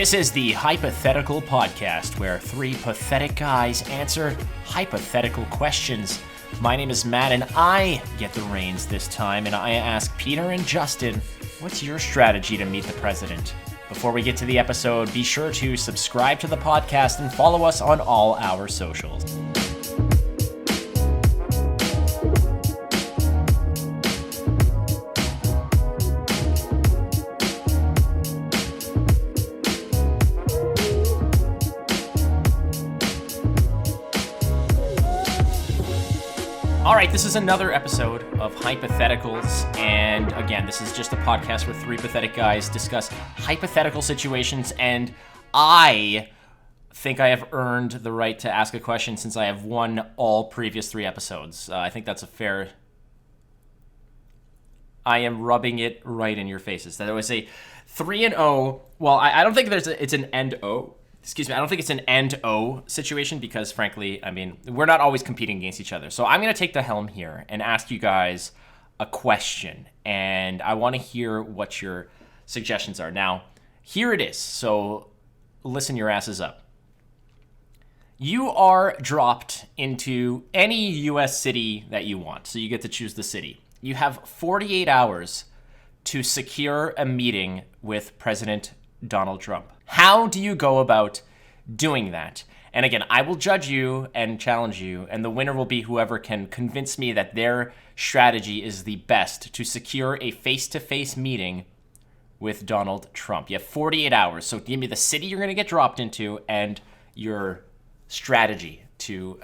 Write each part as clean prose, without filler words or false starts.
This is the Hypathetical podcast, where three pathetic guys answer hypothetical questions. My name is Matt, and I get the reins this time, and I ask Peter and Justin, what's your strategy to meet the president? Before we get to the episode, be sure to subscribe to the podcast and follow us on all our socials. All right, this is another episode of Hypatheticals, and again, this is just a podcast where three pathetic guys discuss hypothetical situations, and I think I have earned the right to ask a question since I have won all previous three episodes. I think that's a fair... I am rubbing it right in your faces. That was a 3-0. Well, I don't think it's an end-o. Excuse me, I don't think it's an and-o situation because, frankly, I mean, we're not always competing against each other. So I'm going to take the helm here and ask you guys a question, and I want to hear what your suggestions are. Now, here it is, so listen your asses up. You are dropped into any U.S. city that you want, so you get to choose the city. You have 48 hours to secure a meeting with President Donald Trump. How do you go about doing that? And again, I will judge you and challenge you, and the winner will be whoever can convince me that their strategy is the best to secure a face-to-face meeting with Donald Trump. You have 48 hours, so give me the city you're going to get dropped into and your strategy to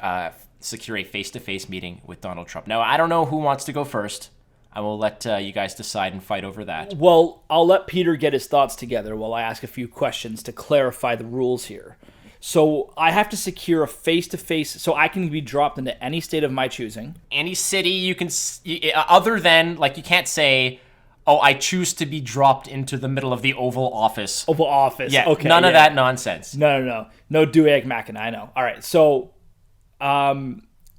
secure a face-to-face meeting with Donald Trump. Now, I don't know who wants to go first. I will let you guys decide and fight over that. Well, I'll let Peter get his thoughts together while I ask a few questions to clarify the rules here. So I have to secure a face-to-face, so I can be dropped into any state of my choosing. Any city you can, other than, like, you can't say, oh, I choose to be dropped into the middle of the Oval Office. Oval Office, yeah, okay. None of that nonsense. No do-ag mackin', I know. All right, so...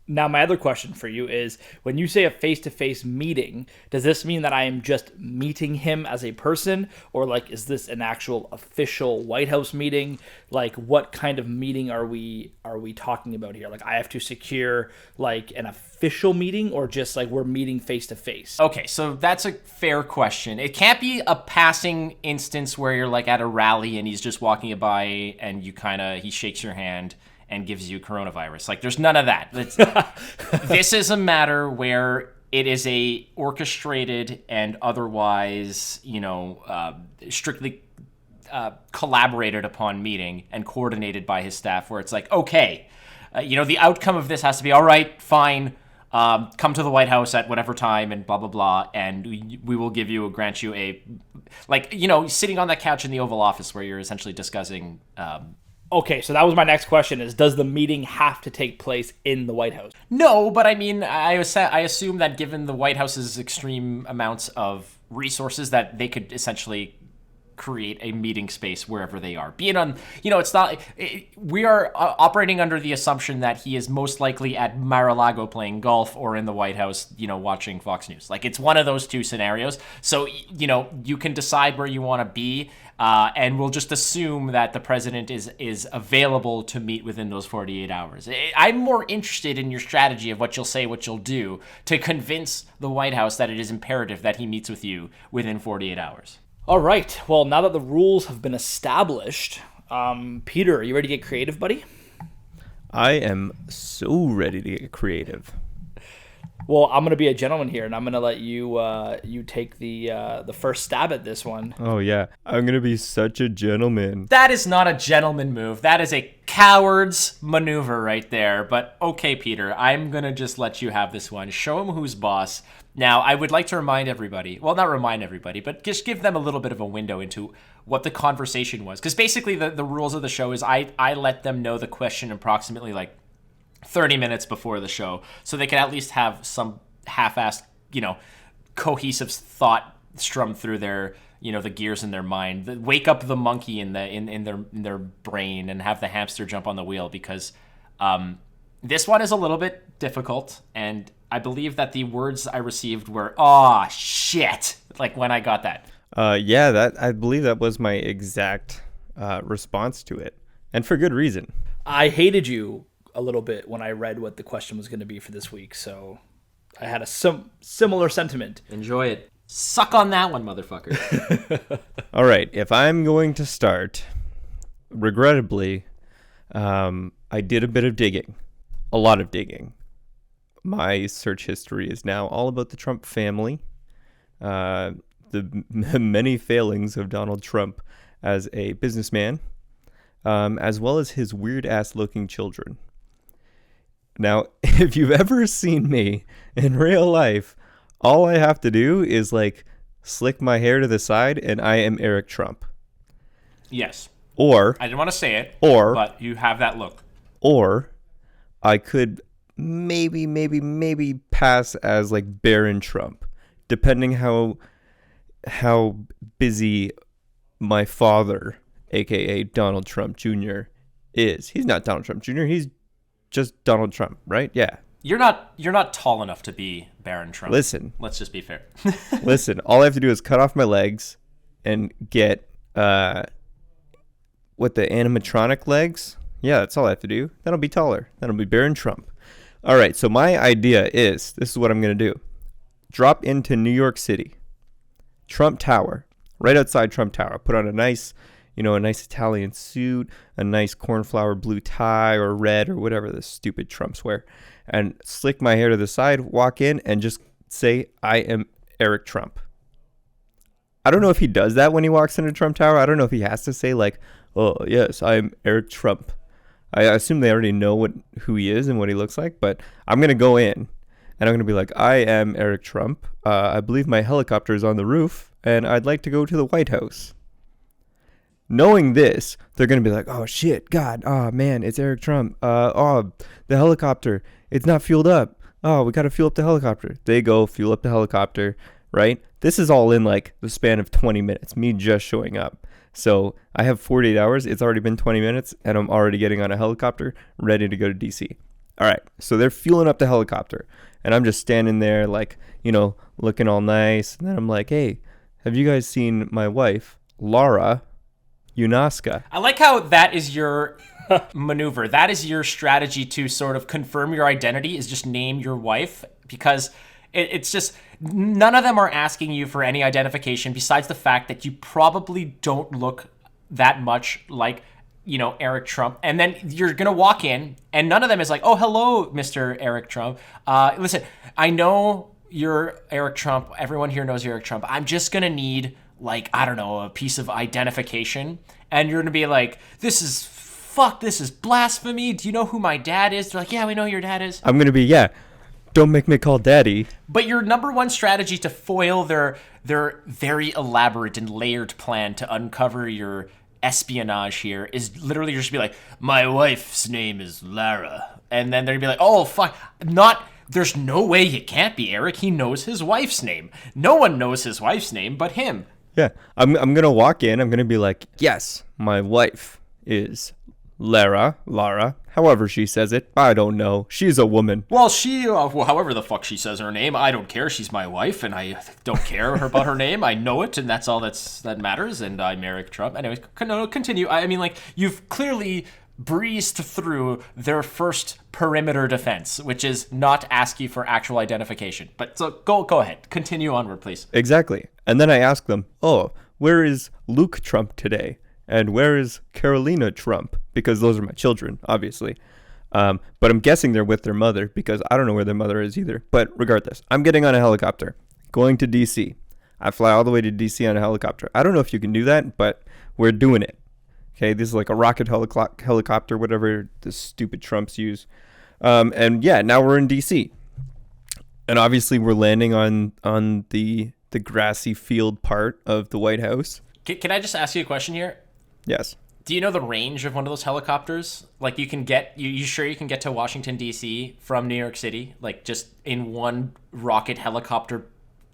Now, my other question for you is, when you say a face-to-face meeting, does this mean that I am just meeting him as a person? Or, like, is this an actual official White House meeting? Like, what kind of meeting are we talking about here? Like, I have to secure, like, an official meeting, or just, like, we're meeting face-to-face? Okay, so that's a fair question. It can't be a passing instance where you're, like, at a rally and he's just walking by and he shakes your hand and gives you coronavirus. Like, there's none of that. This is a matter where it is a orchestrated and otherwise, strictly collaborated upon meeting and coordinated by his staff, where it's like, okay, the outcome of this has to be, all right, fine, come to the White House at whatever time and blah, blah, blah, and we will grant you a, sitting on that couch in the Oval Office where you're essentially discussing... Okay, so that was my next question, is does the meeting have to take place in the White House? No, but I mean, I assume that given the White House's extreme amounts of resources, that they could essentially create a meeting space wherever they are. Being on, it's not, we are operating under the assumption that he is most likely at Mar-a-Lago playing golf or in the White House, watching Fox News. Like, it's one of those two scenarios. So, you can decide where you want to be, and we'll just assume that the president is available to meet within those 48 hours. I'm more interested in your strategy of what you'll say, what you'll do to convince the White House that it is imperative that he meets with you within 48 hours. All right. Well, now that the rules have been established, Peter, are you ready to get creative, buddy? I am so ready to get creative. Well, I'm going to be a gentleman here, and I'm going to let you take the first stab at this one. Oh, yeah. I'm going to be such a gentleman. That is not a gentleman move. That is a coward's maneuver right there. But okay, Peter, I'm going to just let you have this one. Show him who's boss. Now, I would like to remind everybody, well, not remind everybody, but just give them a little bit of a window into what the conversation was. Because basically the rules of the show is I let them know the question approximately like 30 minutes before the show, so they can at least have some half-assed, cohesive thought strummed through their, the gears in their mind. Wake up the monkey in their brain and have the hamster jump on the wheel, because this one is a little bit difficult, and I believe that the words I received were, "Aw, shit," like when I got that. Yeah, I believe that was my exact response to it, and for good reason. I hated you a little bit when I read what the question was going to be for this week, so I had a similar sentiment. Enjoy it. Suck on that one, motherfucker. All right, if I'm going to start, regrettably, I did a bit of digging, a lot of digging. My search history is now all about the Trump family, the many failings of Donald Trump as a businessman, as well as his weird-ass looking children. Now, if you've ever seen me in real life, all I have to do is like slick my hair to the side and I am Eric Trump. Yes. Or I didn't want to say it, but you have that look. Or I could maybe pass as like Baron Trump, depending how busy my father, aka Donald Trump Jr., is. He's not Donald Trump Jr., he's just Donald Trump, right? Yeah. You're not tall enough to be Baron Trump. Listen. Let's just be fair. Listen, all I have to do is cut off my legs and get the animatronic legs. Yeah, that's all I have to do. That'll be taller. That'll be Baron Trump. All right, so my idea is, this is what I'm going to do. Drop into New York City. Trump Tower. Right outside Trump Tower. Put on a nice Italian suit, a nice cornflower blue tie or red or whatever the stupid Trumps wear, and slick my hair to the side, walk in, and just say, I am Eric Trump. I don't know if he does that when he walks into Trump Tower. I don't know if he has to say, like, oh, yes, I'm Eric Trump. I assume they already know who he is and what he looks like, but I'm going to go in, and I'm going to be like, I am Eric Trump. I believe my helicopter is on the roof, and I'd like to go to the White House. Knowing this, they're going to be like, oh, shit, God, oh, man, it's Eric Trump. The helicopter, it's not fueled up. Oh, we got to fuel up the helicopter. They go fuel up the helicopter, right? This is all in like the span of 20 minutes, me just showing up. So I have 48 hours. It's already been 20 minutes, and I'm already getting on a helicopter, ready to go to D.C. All right, so they're fueling up the helicopter, and I'm just standing there like, looking all nice. And then I'm like, hey, have you guys seen my wife, Laura Yunaska? I like how that is your maneuver. That is your strategy to sort of confirm your identity, is just name your wife, because it's just none of them are asking you for any identification besides the fact that you probably don't look that much like, Eric Trump. And then you're going to walk in and none of them is like, oh, hello, Mr. Eric Trump. Listen, I know you're Eric Trump. Everyone here knows you're Eric Trump. I'm just going to need, like, I don't know, a piece of identification. And you're going to be like, this is blasphemy. Do you know who my dad is? They're like, yeah, we know who your dad is. I'm going to be, yeah. Don't make me call daddy. But your number one strategy to foil their very elaborate and layered plan to uncover your espionage here is literally just be like, my wife's name is Lara. And then they're going to be like, oh, fuck. There's no way it can't be Eric. He knows his wife's name. No one knows his wife's name but him. Yeah. I'm going to walk in. I'm going to be like, yes, my wife is Lara, however she says it, I don't know. She's a woman. Well, however the fuck she says her name, I don't care. She's my wife, and I don't care about her name. I know it, and that's all that matters, and I'm Eric Trump. Anyways, continue. I mean, like, you've clearly breezed through their first perimeter defense, which is not ask you for actual identification. But so go ahead. Continue onward, please. Exactly. And then I ask them, oh, where is Luke Trump today? And where is Carolina Trump? Because those are my children, obviously. But I'm guessing they're with their mother because I don't know where their mother is either. But regardless, I'm getting on a helicopter, going to D.C. I fly all the way to D.C. on a helicopter. I don't know if you can do that, but we're doing it. Okay, this is like a rocket helicopter, whatever the stupid Trumps use. And yeah, now we're in D.C. And obviously we're landing on the grassy field part of the White House. Can I just ask you a question here? Yes. Do you know the range of one of those helicopters? Like, you sure you can get to Washington, D.C. from New York City? Like, just in one rocket helicopter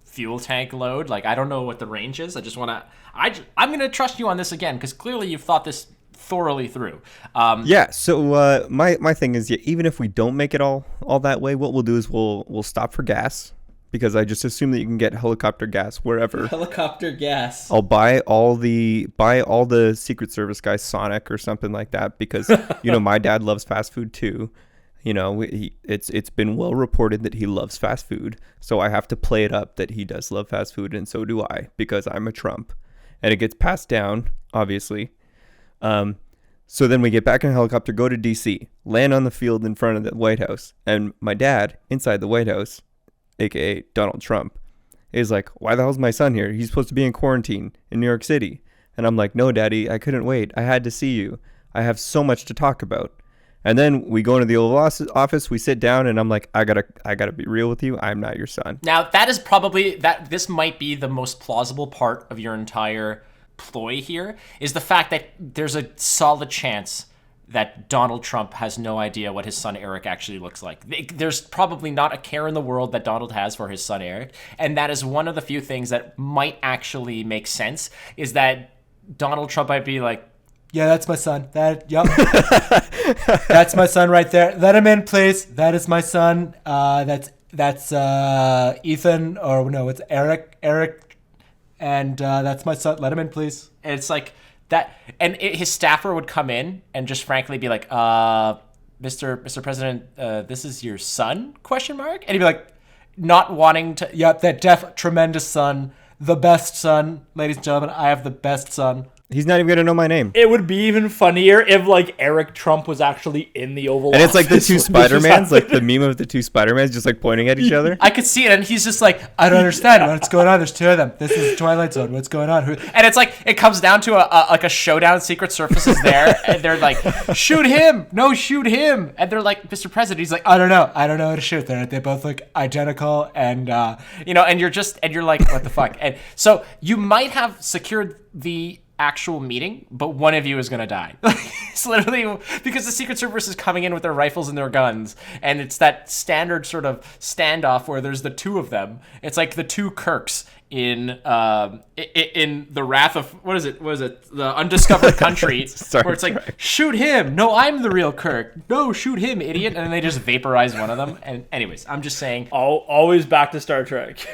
fuel tank load? Like, I don't know what the range is. I'm going to trust you on this again, because clearly you've thought this thoroughly through. Yeah, so my thing is, even if we don't make it all that way, what we'll do is we'll stop for gas, because I just assume that you can get helicopter gas wherever. Helicopter gas. I'll buy all the Secret Service guys Sonic or something like that because my dad loves fast food too. It's been well reported that he loves fast food, so I have to play it up that he does love fast food, and so do I because I'm a Trump, and it gets passed down obviously. So then we get back in a helicopter, go to DC, land on the field in front of the White House, and my dad inside the White House, aka Donald Trump, is like, why the hell's my son here? He's supposed to be in quarantine in New York City. And I'm like, no, Daddy, I couldn't wait. I had to see you. I have so much to talk about. And then we go into the Oval Office, we sit down, and I'm like, I gotta be real with you. I'm not your son. Now, that is probably, this might be the most plausible part of your entire ploy here, is the fact that there's a solid chance that Donald Trump has no idea what his son Eric actually looks like. There's probably not a care in the world that Donald has for his son Eric, and that is one of the few things that might actually make sense, is that Donald Trump might be like, yeah, that's my son. That's my son right there. Let him in, please. That is my son. That's Ethan, or no, it's Eric, and that's my son. Let him in, please. And it's like that, and his staffer would come in and just frankly be like, Mr. President, this is your son? ? And he'd be like, not wanting to. Yep, that tremendous son, the best son, ladies and gentlemen. I have the best son. He's not even going to know my name. It would be even funnier if, like, Eric Trump was actually in the Oval Office. And it's like the two Spider-Mans, like the meme of the two Spider-Mans just, like, pointing at each other. I could see it, and he's just like, I don't understand what's going on. There's two of them. This is Twilight Zone. What's going on? And it's like, it comes down to a showdown. Secret Service is there, and they're like, shoot him. No, shoot him. And they're like, Mr. President. He's like, I don't know how to shoot. They both look identical, and, and you're like, what the fuck? And so you might have secured the actual meeting, but one of you is going to die. It's literally because the Secret Service is coming in with their rifles and their guns, and it's that standard sort of standoff where there's the two of them. It's like the two Kirks in the Wrath of what is it the Undiscovered Country where it's like correct. Shoot him, no, I'm the real Kirk, no, shoot him, idiot, and then they just vaporize one of them. And anyways, I'm just saying, always back to Star Trek.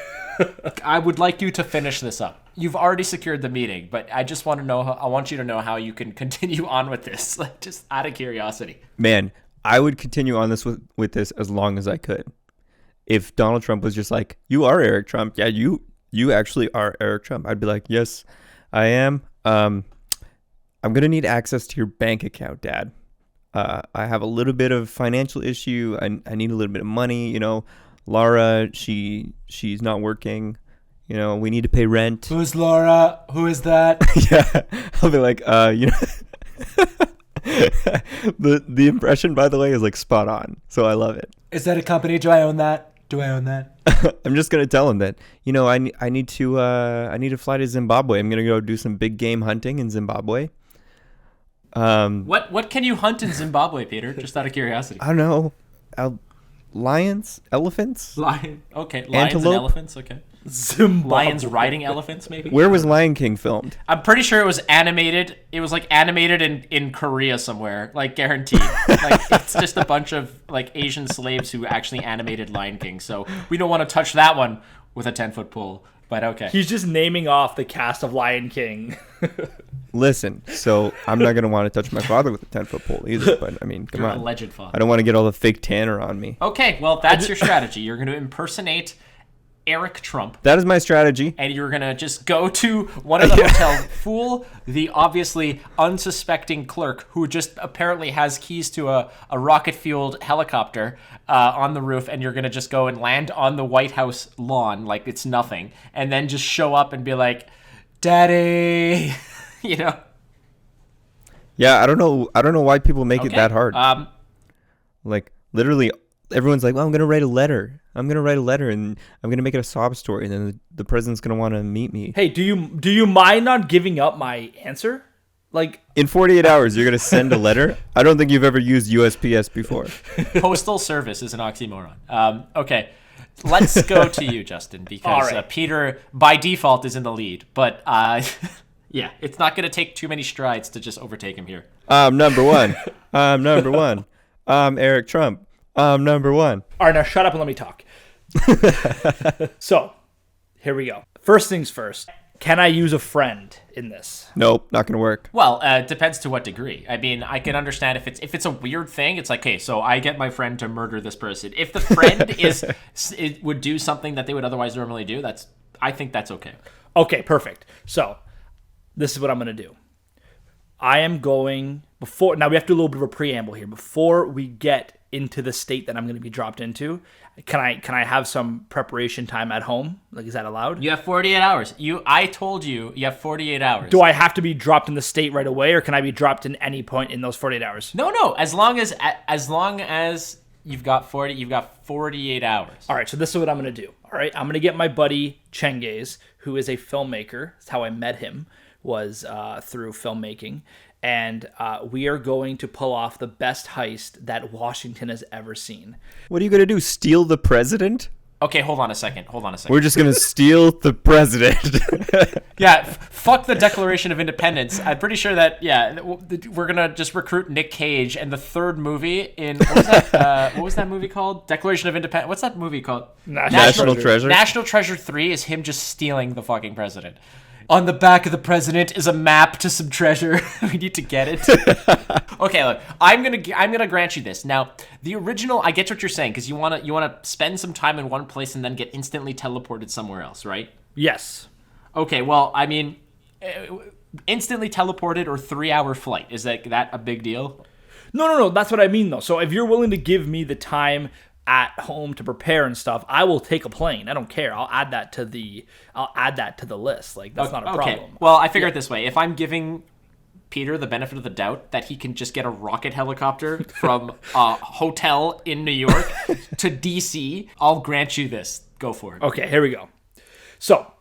I would like you to finish this up. You've already secured the meeting, but I just want to know. I want you to know how you can continue on with this, like, just out of curiosity. Man, I would continue on this with this as long as I could. If Donald Trump was just like, "You are Eric Trump. Yeah, you actually are Eric Trump." I'd be like, "Yes, I am. I'm gonna need access to your bank account, Dad. I have a little bit of financial issue. I need a little bit of money. Laura, she's not working. We need to pay rent." Who's Laura? Who is that? Yeah, I'll be like, the impression, by the way, is like spot on. So I love it. Is that a company? Do I own that? I'm just gonna tell him that I need to fly to Zimbabwe. I'm gonna go do some big game hunting in Zimbabwe. What can you hunt in Zimbabwe, Peter? Just out of curiosity. I don't know. Lions, elephants. Okay, lions Antelope? and elephants. Okay. Zimbabwe. Lions riding elephants, maybe. Where was Lion King filmed? I'm pretty sure it was animated. It was like animated in Korea somewhere, like guaranteed. Like it's just a bunch of like Asian slaves who actually animated Lion King. So we don't want to touch that one with a 10-foot pole. But okay. He's just naming off the cast of Lion King. Listen, so I'm not going to want to touch my father with a 10-foot pole either. But I mean, come on. Alleged father. I don't want to get all the fake tanner on me. Okay, well, that's your strategy. You're going to impersonate Eric Trump. That is my strategy. And you're going to just go to one of the hotels, fool the obviously unsuspecting clerk who just apparently has keys to a rocket-fueled helicopter on the roof, and you're going to just go and land on the White House lawn like it's nothing, and then just show up and be like, Daddy, Yeah, I don't know why people make it that hard. Like, literally, everyone's like, well, I'm going to write a letter, and I'm going to make it a sob story, and then the president's going to want to meet me. Hey, do you mind not giving up my answer? Like, in 48 hours, you're going to send a letter? I don't think you've ever used USPS before. Postal service is an oxymoron. Okay, let's go to you, Justin, because right. Peter, by default, is in the lead. But, yeah, it's not going to take too many strides to just overtake him here. Number one. Number one. Eric Trump. Number one. All right, now shut up and let me talk. So, here we go. First things first. Can I use a friend in this? Nope, not gonna work. Well, it depends to what degree. I mean, I can understand if it's a weird thing. It's like, okay, so I get my friend to murder this person. If the friend it would do something that they would otherwise normally do, I think that's okay. Okay, perfect. So, this is what I'm going to do. I am going now we have to do a little bit of a preamble here before we get into the state that I'm going to be dropped into. Can I have some preparation time at home? Like, is that allowed? You have 48 hours. I told you have 48 hours. Do I have to be dropped in the state right away, or can I be dropped in any point in those 48 hours? No. As long as you've got 48 hours. All right, so this is what I'm going to do. All right, I'm going to get my buddy Chengiz, who is a filmmaker. That's how I met him, was through filmmaking. And we are going to pull off the best heist that Washington has ever seen. What are you gonna do? Steal the president? Okay, hold on a second. We're just gonna steal the president. Yeah, fuck the Declaration of Independence. I'm pretty sure that, we're gonna just recruit Nick Cage, and the third movie in, what was that movie called? Declaration of Independence. What's that movie called? National Treasure. National Treasure 3 is him just stealing the fucking president. On the back of the president is a map to some treasure. We need to get it. Okay, look, I'm gonna grant you this. Now, the original, I get what you're saying, because you wanna spend some time in one place and then get instantly teleported somewhere else, right? Yes. Okay, well, I mean, instantly teleported or 3-hour flight, is that a big deal? No. That's what I mean, though. So if you're willing to give me the time at home to prepare and stuff, I will take a plane. I don't care. I'll add that to the list. Like, that's not a problem. Well, I figure it this way. If I'm giving Peter the benefit of the doubt that he can just get a rocket helicopter from a hotel in New York to DC, I'll grant you this. Go for it. Okay, here we go. So,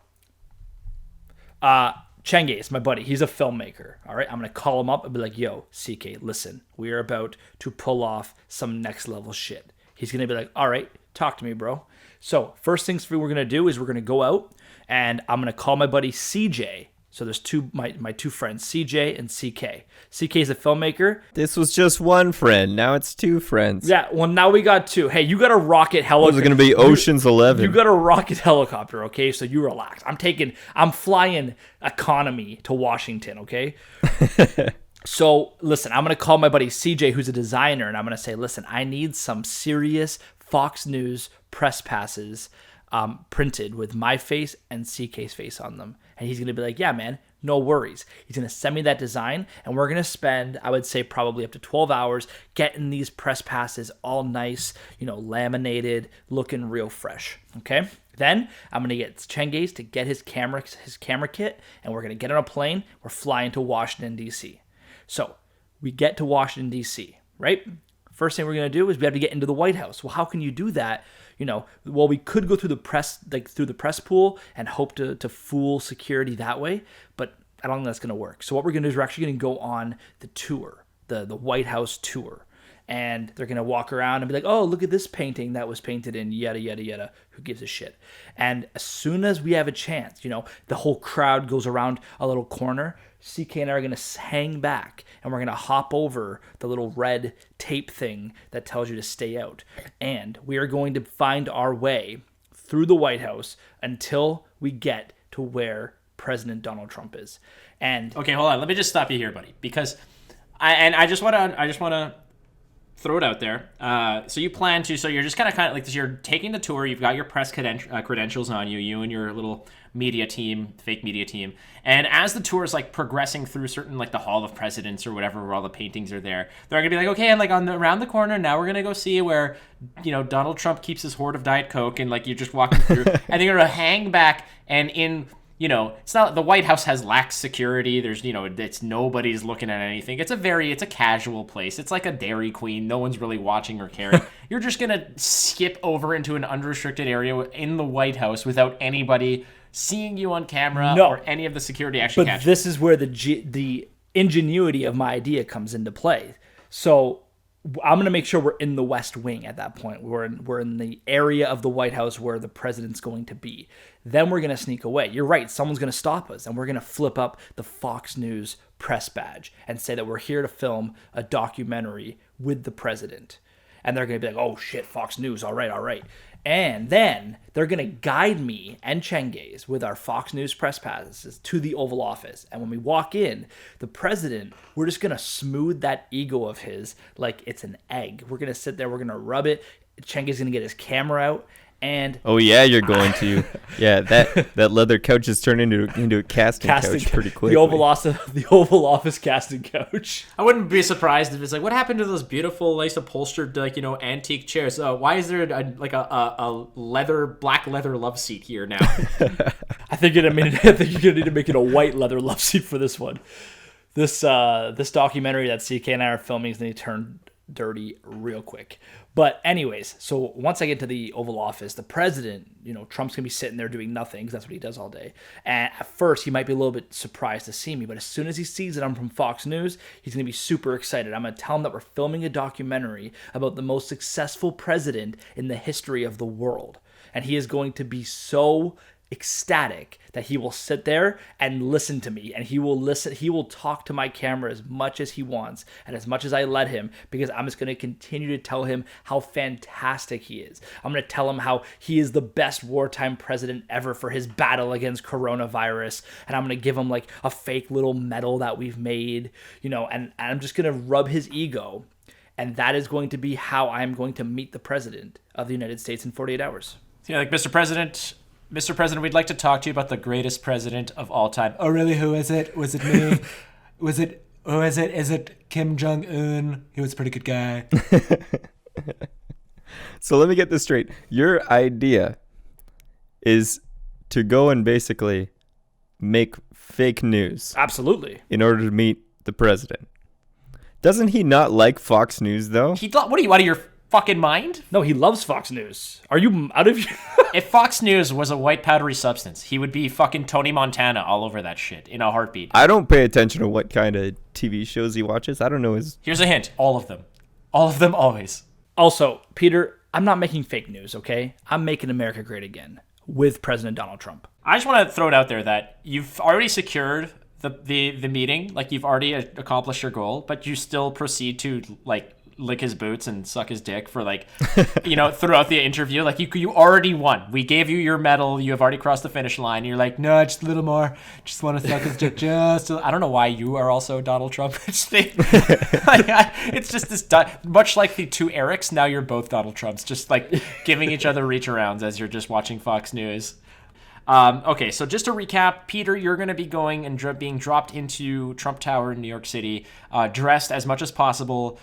Chengiz, my buddy, he's a filmmaker. All right, I'm going to call him up and be like, yo, CK, listen, we are about to pull off some next level shit. He's going to be like, all right, talk to me, bro. So first things we're going to do is we're going to go out, and I'm going to call my buddy CJ. So there's my two friends, CJ and CK. CK is a filmmaker. This was just one friend. Now it's two friends. Yeah, well, now we got two. Hey, you got a rocket helicopter. Those are going to be Ocean's 11. You got a rocket helicopter, okay? So you relax. I'm flying economy to Washington, okay? So, listen, I'm going to call my buddy CJ, who's a designer, and I'm going to say, listen, I need some serious Fox News press passes printed with my face and CK's face on them. And he's going to be like, yeah, man, no worries. He's going to send me that design, and we're going to spend, I would say, probably up to 12 hours getting these press passes all nice, laminated, looking real fresh, okay? Then I'm going to get Chengiz to get his camera kit, and we're going to get on a plane. We're flying to Washington, D.C. So we get to Washington, D.C., right? First thing we're going to do is we have to get into the White House. Well, how can you do that? We could go through the press pool and hope to fool security that way, but I don't think that's going to work. So what we're going to do is we're actually going to go on the tour, the White House tour. And they're going to walk around and be like, oh, look at this painting that was painted in yada, yada, yada. Who gives a shit? And as soon as we have a chance, the whole crowd goes around a little corner. CK and I are going to hang back, and we're going to hop over the little red tape thing that tells you to stay out. And we are going to find our way through the White House until we get to where President Donald Trump is. And okay, hold on. Let me just stop you here, buddy, because I just want to throw it out there. So you plan to, so you're just kind of like this. You're taking the tour. You've got your press credentials on you and your little media team, fake media team. And as the tour is like progressing through certain like the Hall of Presidents or whatever, where all the paintings are there, they're gonna be like, okay, and like around the corner now we're gonna go see where Donald Trump keeps his hoard of Diet Coke, and like you're just walking through, and they're gonna hang back, and in it's not, the White House has lax security. There's, it's nobody's looking at anything. It's a casual place. It's like a Dairy Queen. No one's really watching or caring. You're just going to skip over into an unrestricted area in the White House without anybody seeing you on camera or any of the security actually catching. But this is where the ingenuity of my idea comes into play. So I'm going to make sure we're in the West Wing at that point. We're in the area of the White House where the president's going to be. Then we're going to sneak away. You're right. Someone's going to stop us, and we're going to flip up the Fox News press badge and say that we're here to film a documentary with the president. And they're going to be like, oh, shit, Fox News. All right. And then they're going to guide me and Chengez with our Fox News press passes to the Oval Office. And when we walk in, the president, we're just going to smooth that ego of his like it's an egg. We're going to sit there. We're going to rub it. Chengez is going to get his camera out. And oh yeah, you're going to. Yeah, that leather couch is turned into a casting couch pretty quickly. The Oval Office casting couch. I wouldn't be surprised if it's like, what happened to those beautiful, nice upholstered, like, you know, antique chairs? Why is there a black leather love seat here now? I think you're gonna need to make it a white leather love seat for this one. This documentary that CK and I are filming is going to turn dirty real quick. But anyways, so once I get to the Oval Office, the president, you know, Trump's going to be sitting there doing nothing because that's what he does all day. And at first, he might be a little bit surprised to see me. But as soon as he sees that I'm from Fox News, he's going to be super excited. I'm going to tell him that we're filming a documentary about the most successful president in the history of the world. And he is going to be so ecstatic that he will sit there and listen to me, and he will talk to my camera as much as he wants and as much as I let him, because I'm just going to continue to tell him how fantastic he is. I'm going to tell him how he is the best wartime president ever for his battle against coronavirus, and I'm going to give him like a fake little medal that we've made, you know, and I'm just going to rub his ego, and that is going to be how I'm going to meet the president of the United States in 48 hours. Yeah, like, Mr. President, we'd like to talk to you about the greatest president of all time. Oh, really? Who is it? Was it me? Who is it? Is it Kim Jong-un? He was a pretty good guy. So let me get this straight. Your idea is to go and basically make fake news. Absolutely. In order to meet the president. Doesn't he not like Fox News, though? What are you, out of your fucking mind? No, he loves Fox News. Are you out of your... If Fox News was a white powdery substance, he would be fucking Tony Montana all over that shit in a heartbeat. I don't pay attention to what kind of TV shows he watches. I don't know his... Here's a hint. All of them. All of them, always. Also, Peter, I'm not making fake news, okay? I'm making America great again with President Donald Trump. I just want to throw it out there that you've already secured the meeting. Like, you've already accomplished your goal, but you still proceed to, like, lick his boots and suck his dick for, like, you know, throughout the interview. Like, you already won. We gave you your medal. You have already crossed the finish line. You're like, no, just a little more. Just want to suck his dick just I don't know why you are also Donald Trump. It's just this, much like the two Erics, now you're both Donald Trumps, just like giving each other reach arounds as you're just watching Fox News. Okay, so just to recap, Peter, you're going to be going and being dropped into Trump Tower in New York City, dressed as much as possible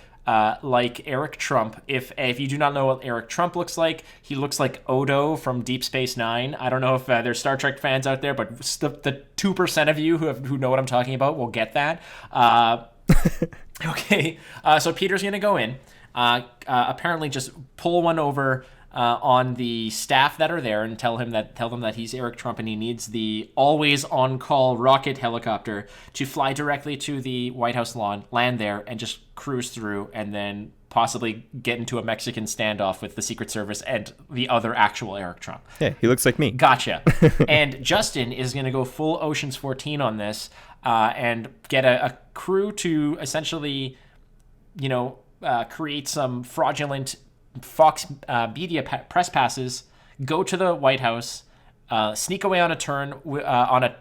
like Eric Trump. If you do not know what Eric Trump looks like, he looks like Odo from Deep Space Nine. I don't know if there's Star Trek fans out there, but the 2% of you who know what I'm talking about will get that. Okay, so Peter's going to go in, apparently just pull one over on the staff that are there and tell them that he's Eric Trump and he needs the always on call rocket helicopter to fly directly to the White House lawn, land there, and just cruise through, and then possibly get into a Mexican standoff with the Secret Service and the other actual Eric Trump. Yeah, he looks like me. Gotcha. And Justin is going to go full Ocean's 14 on this and get a crew to essentially, you know, create some fraudulent Fox media press passes, go to the White House, sneak away on a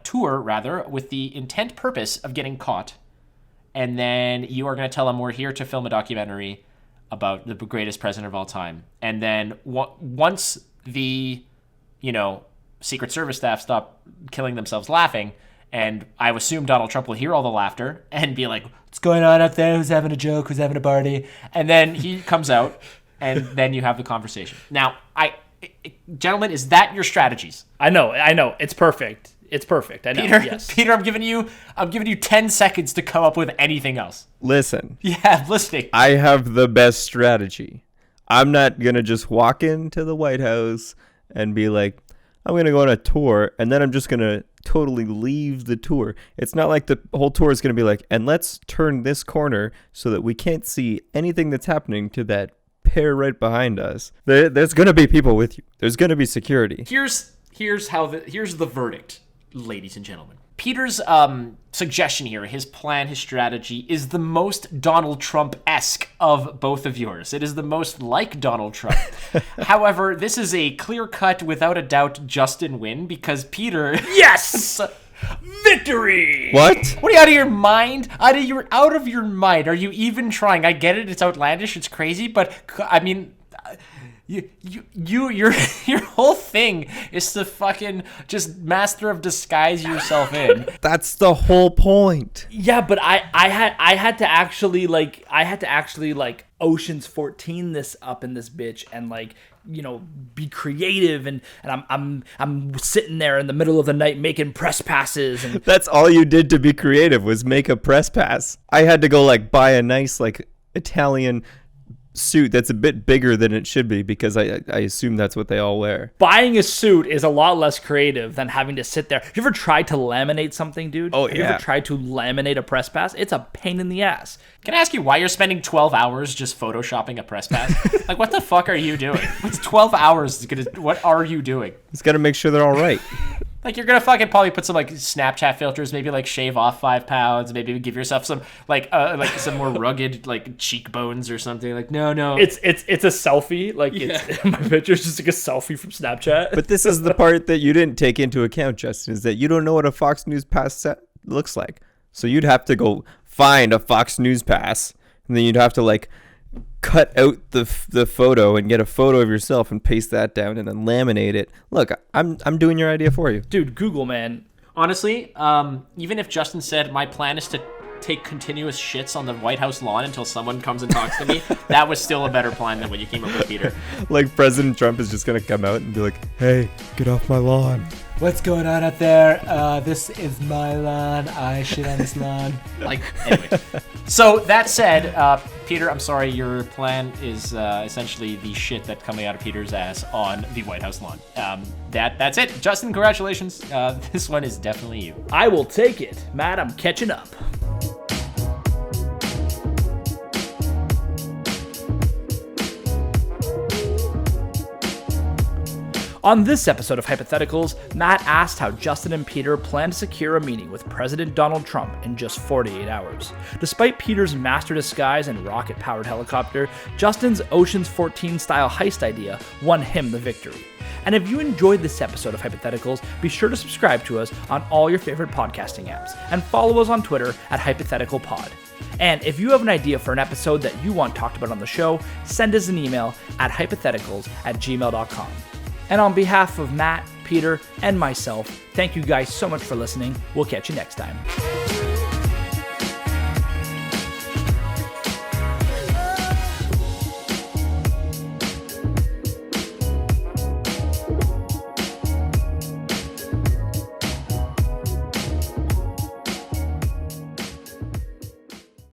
tour with the intent purpose of getting caught, and then you are going to tell them we're here to film a documentary about the greatest president of all time. And then once the, you know, Secret Service staff stop killing themselves laughing, and I assume Donald Trump will hear all the laughter and be like, what's going on up there? Who's having a joke? Who's having a party? And then he comes out. And then you have the conversation. Now, gentlemen, is that your strategies? I know. It's perfect. I know. Peter, yes. Peter, I'm giving you 10 seconds to come up with anything else. Listen. Yeah, I'm listening. I have the best strategy. I'm not going to just walk into the White House and be like, I'm going to go on a tour, and then I'm just going to totally leave the tour. It's not like the whole tour is going to be like, and let's turn this corner so that we can't see anything that's happening to that pair right behind us. There's going to be people with you. There's going to be security. Here's the verdict, ladies and gentlemen. Peter's suggestion here, his plan, his strategy, is the most Donald Trump-esque of both of yours. It is the most like Donald Trump. However, this is a clear-cut, without a doubt, Justin win, because Peter... Yes! Victory! What? What, are you out of your mind? You're out of your mind. Are you even trying? I get it. It's outlandish. It's crazy. But, I mean... your whole thing is to fucking just master of disguise yourself in. That's the whole point. Yeah, but I had to actually Ocean's 14 this up in this bitch and like, you know, be creative and I'm sitting there in the middle of the night making press passes and That's all you did to be creative was make a press pass. I had to go like buy a nice like Italian suit that's a bit bigger than it should be because I assume that's what they all wear. Buying a suit is a lot less creative than having to sit there. Have you ever tried to laminate something, dude? Oh, Have you ever tried to laminate a press pass? It's a pain in the ass. Can I ask you why you're spending 12 hours just photoshopping a press pass? Like, what the fuck are you doing? What's 12 hours gonna... What are you doing? It's got to make sure they're all right. Like, you're gonna fucking probably put some like Snapchat filters, maybe like shave off 5 pounds, maybe give yourself some like some more rugged like cheekbones or something. Like, no. It's a selfie. Like, it's, my picture's just like a selfie from Snapchat. But this is the part that you didn't take into account, Justin, is that you don't know what a Fox News Pass set looks like. So you'd have to go find a Fox News Pass, and then you'd have to like cut out the photo and get a photo of yourself and paste that down and then laminate it. Look, I'm doing your idea for you. Dude, Google, man. Honestly, even if Justin said my plan is to take continuous shits on the White House lawn until someone comes and talks to me, that was still a better plan than what you came up with, Peter. Like President Trump is just going to come out and be like, hey, get off my lawn. What's going on out there? This is my lawn. I shit on this lawn. Like, anyway. So that said, Peter, I'm sorry, your plan is essentially the shit that's coming out of Peter's ass on the White House lawn. That's it. Justin, congratulations. This one is definitely you. I will take it. Matt, I'm catching up. On this episode of Hypatheticals, Matt asked how Justin and Peter plan to secure a meeting with President Donald Trump in just 48 hours. Despite Peter's master disguise and rocket-powered helicopter, Justin's Ocean's 14-style heist idea won him the victory. And if you enjoyed this episode of Hypatheticals, be sure to subscribe to us on all your favorite podcasting apps and follow us on Twitter at HypotheticalPod. And if you have an idea for an episode that you want talked about on the show, send us an email at hypotheticals@gmail.com. And on behalf of Matt, Peter, and myself, thank you guys so much for listening. We'll catch you next time.